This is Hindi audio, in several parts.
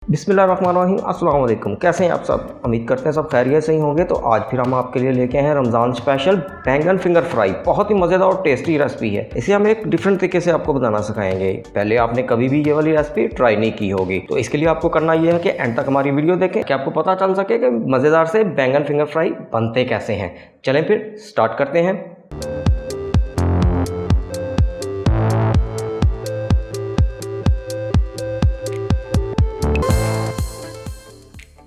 बिस्मिल्लाहिर्रहमानिर्रहीम, अस्सलाम वालेकुम। कैसे हैं आप सब? उम्मीद करते हैं सब खैरियत से ही होंगे। तो आज फिर हम आपके लिए लेके आए हैं रमज़ान स्पेशल बैंगन फिंगर फ्राई। बहुत ही मज़ेदार और टेस्टी रेसिपी है। इसे हम एक डिफरेंट तरीके से आपको बनाना सिखाएंगे। पहले आपने कभी भी ये वाली रेसिपी ट्राई नहीं की होगी, तो इसके लिए आपको करना यह है कि एंड तक हमारी वीडियो देखें कि आपको पता चल सके कि मज़ेदार से बैंगन फिंगर फ्राई बनते कैसे हैं। चलें फिर स्टार्ट करते हैं।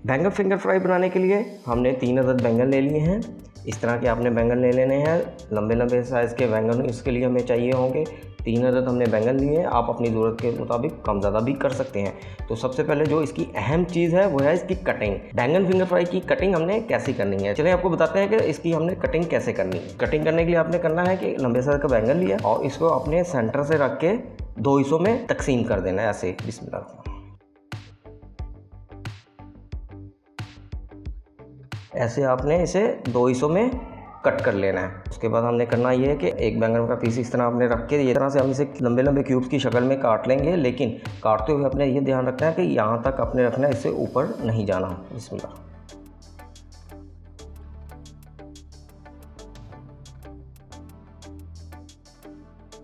बैंगन फिंगर फ्राई बनाने के लिए हमने 3 अदद बैंगन ले लिए हैं। इस तरह के आपने बैंगन ले लेने हैं। लंबे लंबे साइज़ के बैंगन इसके लिए हमें चाहिए होंगे। 3 अदद हमने बैंगन लिए हैं। आप अपनी ज़रूरत के मुताबिक कम ज़्यादा भी कर सकते हैं। तो सबसे पहले जो इसकी अहम चीज़ है वो है इसकी कटिंग। बैंगन फिंगर फ्राई की कटिंग हमने कैसे करनी है, चलिए आपको बताते हैं कि इसकी हमने कटिंग कैसे करनी है। कटिंग करने के लिए आपने करना है कि लंबे साइज़ का बैंगन लिया और इसको अपने सेंटर से रख के 2 हिस्सों में तकसीम कर देना है ऐसे। बिस्मिल्लाह। ऐसे आपने इसे 2 हिस्सों में कट कर लेना है। उसके बाद हमने करना ये है कि एक बैंगन का पीस इस तरह आपने रख के ये तरह से हम इसे लंबे लंबे क्यूब्स की शक्ल में काट लेंगे, लेकिन काटते हुए अपने ये ध्यान रखना है कि यहाँ तक अपने रखना है, इससे ऊपर नहीं जाना। बिस्मिल्लाह।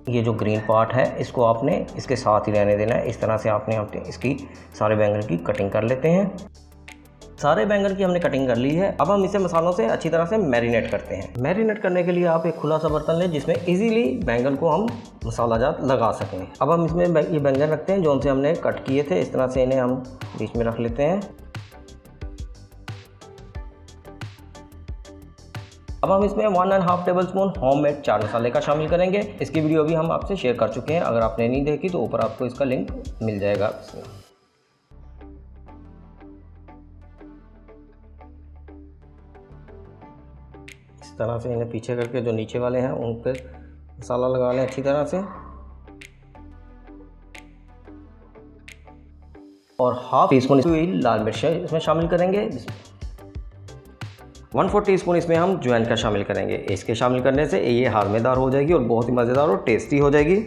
ये जो ग्रीन पार्ट है इसको आपने इसके साथ ही रहने देना है। इस तरह से आपने इसकी सारे बैंगन की कटिंग कर लेते हैं। सारे बैंगन की हमने कटिंग कर ली है। अब हम इसे मसालों से अच्छी तरह से मैरिनेट करते हैं। मैरिनेट करने के लिए आप एक खुला सा बर्तन लें जिसमें इजीली बैंगन को हम मसाला जात लगा सकें। अब हम इसमें ये बैंगन रखते हैं जो उनसे हमने कट किए थे। इस तरह से इन्हें हम बीच में रख लेते हैं। अब हम इसमें 1.5 टेबलस्पून होममेड चाट मसाले का शामिल करेंगे। इसकी वीडियो भी हम आपसे शेयर कर चुके हैं। अगर आपने नहीं देखी तो ऊपर आपको इसका लिंक मिल जाएगा। इस तरह से इन्हें पीछे करके जो नीचे वाले हैं उन पर मसाला लगा लें अच्छी तरह से। और हाफ टी स्पून लाल मिर्च इसमें शामिल करेंगे। 1/4 टीस्पून इसमें हम अजवाइन का शामिल करेंगे। इसके शामिल करने से ये हारमेदार हो जाएगी और बहुत ही मज़ेदार और टेस्टी हो जाएगी।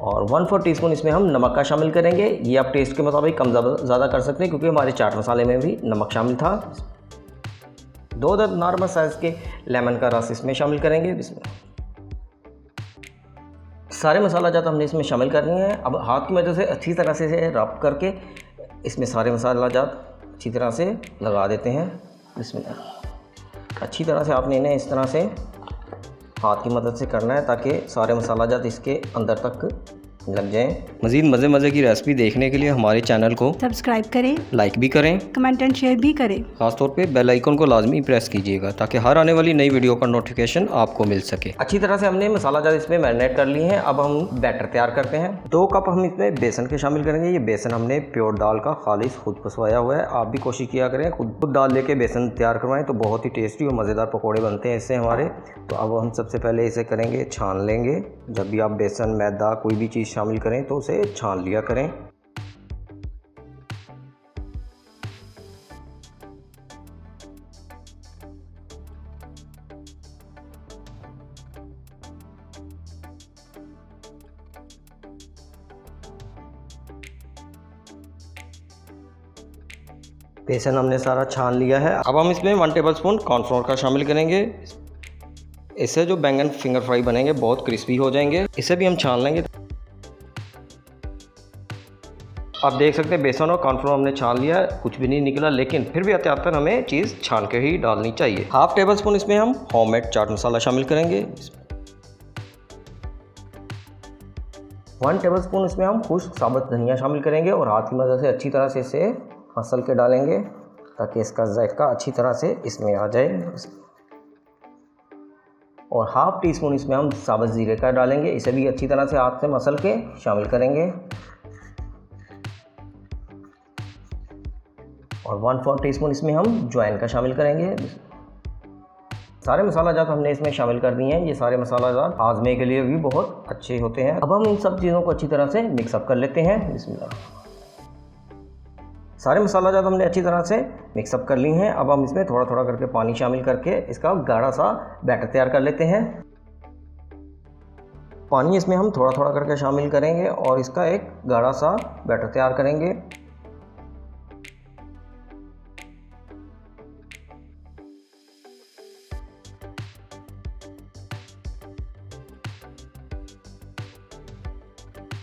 और 1/4 टीस्पून इसमें हम नमक का शामिल करेंगे। ये आप टेस्ट के मुताबिक कम ज़्यादा कर सकते हैं क्योंकि हमारे चाट मसाले में भी नमक शामिल था। 2 अदद नॉर्मल साइज़ के लेमन का रस इसमें शामिल करेंगे। इसमें सारे मसाला जात हमने इसमें शामिल करनी है। अब हाथ की मदद से अच्छी तरह से इसे रब करके इसमें सारे मसाला जात अच्छी तरह से लगा देते हैं। इसमें अच्छी तरह से आपने इन्हें इस तरह से हाथ की मदद से करना है ताकि सारे मसाला जात इसके अंदर तक लग जाएं। मज़ीद मज़े की रेसिपी देखने के लिए हमारे चैनल को सब्सक्राइब करें, लाइक भी करें, कमेंट एंड शेयर भी करें। खासतौर पे बेल आइकन को लाजमी प्रेस कीजिएगा ताकि हर आने वाली नई वीडियो का नोटिफिकेशन आपको मिल सके। अच्छी तरह से हमने मसाला जात इसमें मैरिनेट कर लिए हैं। अब हम बैटर तैयार करते हैं। 2 कप हम इसमें बेसन के शामिल करेंगे। ये बेसन हमने प्योर दाल का खालिश खुद पसवाया हुआ है। आप भी कोशिश किया करें खुद दाल लेके बेसन तैयार करवाएं तो बहुत ही टेस्टी और मज़ेदार पकौड़े बनते हैं इससे हमारे। तो अब हम सबसे पहले इसे करेंगे छान लेंगे। जब भी आप बेसन मैदा कोई भी चीज़ शामिल करें तो उसे छान लिया करें। बेसन हमने सारा छान लिया है। अब हम इसमें 1 टेबलस्पून कॉर्नफ्लोर का शामिल करेंगे। इससे जो बैंगन फिंगर फ्राई बनेंगे बहुत क्रिस्पी हो जाएंगे। इसे भी हम छान लेंगे। आप देख सकते हैं बेसन और कॉर्नफ्लोर हमने छान लिया है, कुछ भी नहीं निकला, लेकिन फिर भी एहतियातन हमें चीज़ छान के ही डालनी चाहिए। 1/2 टेबलस्पून इसमें हम होममेड चाट मसाला शामिल करेंगे। 1 टेबलस्पून इसमें हम खुश्क साबुत धनिया शामिल करेंगे और हाथ की मदद से अच्छी तरह से इसे मसल के डालेंगे ताकि इसका जायका अच्छी तरह से इसमें आ जाए। और 1/2 टीस्पून इसमें हम साबुत ज़ीरे का डालेंगे। इसे भी अच्छी तरह से हाथ से मसल के शामिल करेंगे। और 1/4 टीस्पून इसमें हम अजवाइन का शामिल करेंगे। सारे मसाला जात हमने इसमें शामिल कर दिए हैं। ये सारे मसाला जात हाजमे के लिए भी बहुत अच्छे होते हैं। अब हम इन सब चीज़ों को अच्छी तरह से मिक्सअप कर लेते हैं। बिस्मिल्लाह। सारे मसाला जात हमने अच्छी तरह से मिक्सअप कर ली हैं। अब हम इसमें थोड़ा थोड़ा करके पानी शामिल करके इसका गाढ़ा सा बैटर तैयार कर लेते हैं। पानी इसमें हम थोड़ा थोड़ा करके शामिल करेंगे और इसका एक गाढ़ा सा बैटर तैयार करेंगे।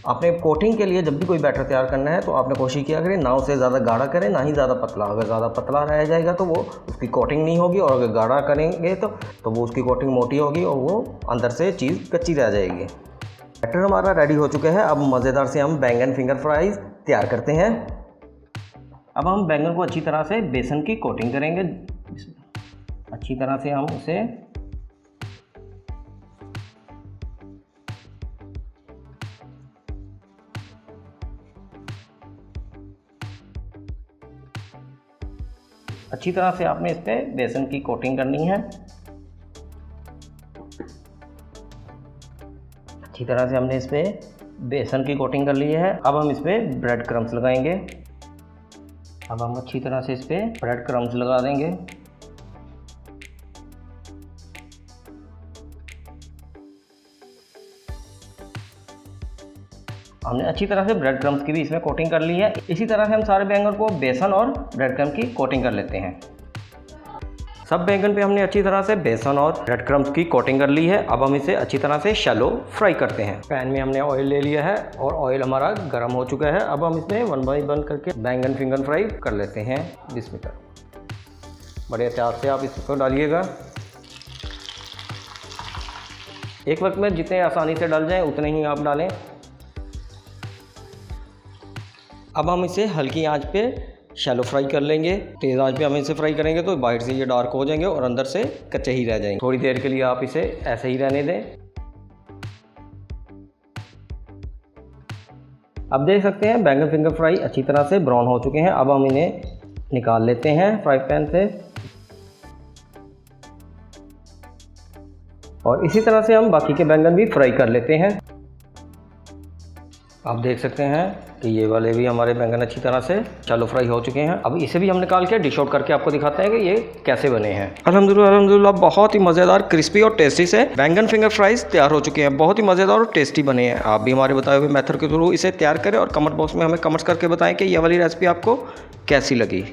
आपने कोटिंग के लिए जब भी कोई बैटर तैयार करना है तो आपने कोशिश किया करें ना उसे ज़्यादा गाढ़ा करें ना ही ज़्यादा पतला। अगर ज़्यादा पतला रह जाएगा तो वो उसकी कोटिंग नहीं होगी, और अगर गाढ़ा करेंगे तो वो उसकी कोटिंग मोटी होगी और वो अंदर से चीज़ कच्ची रह जाएगी। बैटर हमारा रेडी हो चुका है। अब मज़ेदार से हम बैंगन फिंगर फ्राइज़ तैयार करते हैं। अब हम बैंगन को अच्छी तरह से बेसन की कोटिंग करेंगे। अच्छी तरह से हम उसे आपने इस पर बेसन की कोटिंग करनी है। अच्छी तरह से हमने इस पर बेसन की कोटिंग कर ली है। अब हम इस पर ब्रेड क्रम्स लगाएंगे। अब हम अच्छी तरह से इस पर ब्रेड क्रम्स लगा देंगे। हमने अच्छी तरह से ब्रेड क्रम्स की भी इसमें कोटिंग कर ली है। इसी तरह से हम सारे बैंगन को बेसन और ब्रेड क्रम्स की कोटिंग कर लेते हैं। सब बैंगन पे हमने अच्छी तरह से बेसन और ब्रेड क्रम्स की कोटिंग कर ली है। अब हम इसे अच्छी तरह से शैलो फ्राई करते हैं। पैन में हमने ऑयल ले लिया है और ऑयल हमारा गर्म हो चुका है। अब हम इसमें 1 बाय 1 करके बैंगन फिंगर फ्राई कर लेते हैं। बिस्मिल्लाह। बड़े एहतियात से आप इसको डालिएगा। एक वक्त में जितने आसानी से डल जाएँ उतने ही आप डालें। अब हम इसे हल्की आंच पे शैलो फ्राई कर लेंगे। तेज़ आंच पे हम इसे फ्राई करेंगे तो बाहर से ये डार्क हो जाएंगे और अंदर से कच्चे ही रह जाएंगे। थोड़ी देर के लिए आप इसे ऐसे ही रहने दें। अब देख सकते हैं बैंगन फिंगर फ्राई अच्छी तरह से ब्राउन हो चुके हैं। अब हम इन्हें निकाल लेते हैं फ्राई पैन से, और इसी तरह से हम बाकी के बैंगन भी फ्राई कर लेते हैं। आप देख सकते हैं कि ये वाले भी हमारे बैंगन अच्छी तरह से शैलो फ्राई हो चुके हैं। अब इसे भी हम निकाल के डिश आउट करके आपको दिखाते हैं कि ये कैसे बने हैं। अल्हम्दुलिल्लाह बहुत ही मज़ेदार, क्रिस्पी और टेस्टी से बैंगन फिंगर फ्राइज तैयार हो चुके हैं। बहुत ही मज़ेदार और टेस्टी बने हैं। आप भी हमारे बताए हुए मेथड के थ्रू इसे तैयार करें और कमेंट बॉक्स में हमें कमेंट्स करके बताएं कि ये वाली रेसिपी आपको कैसी लगी।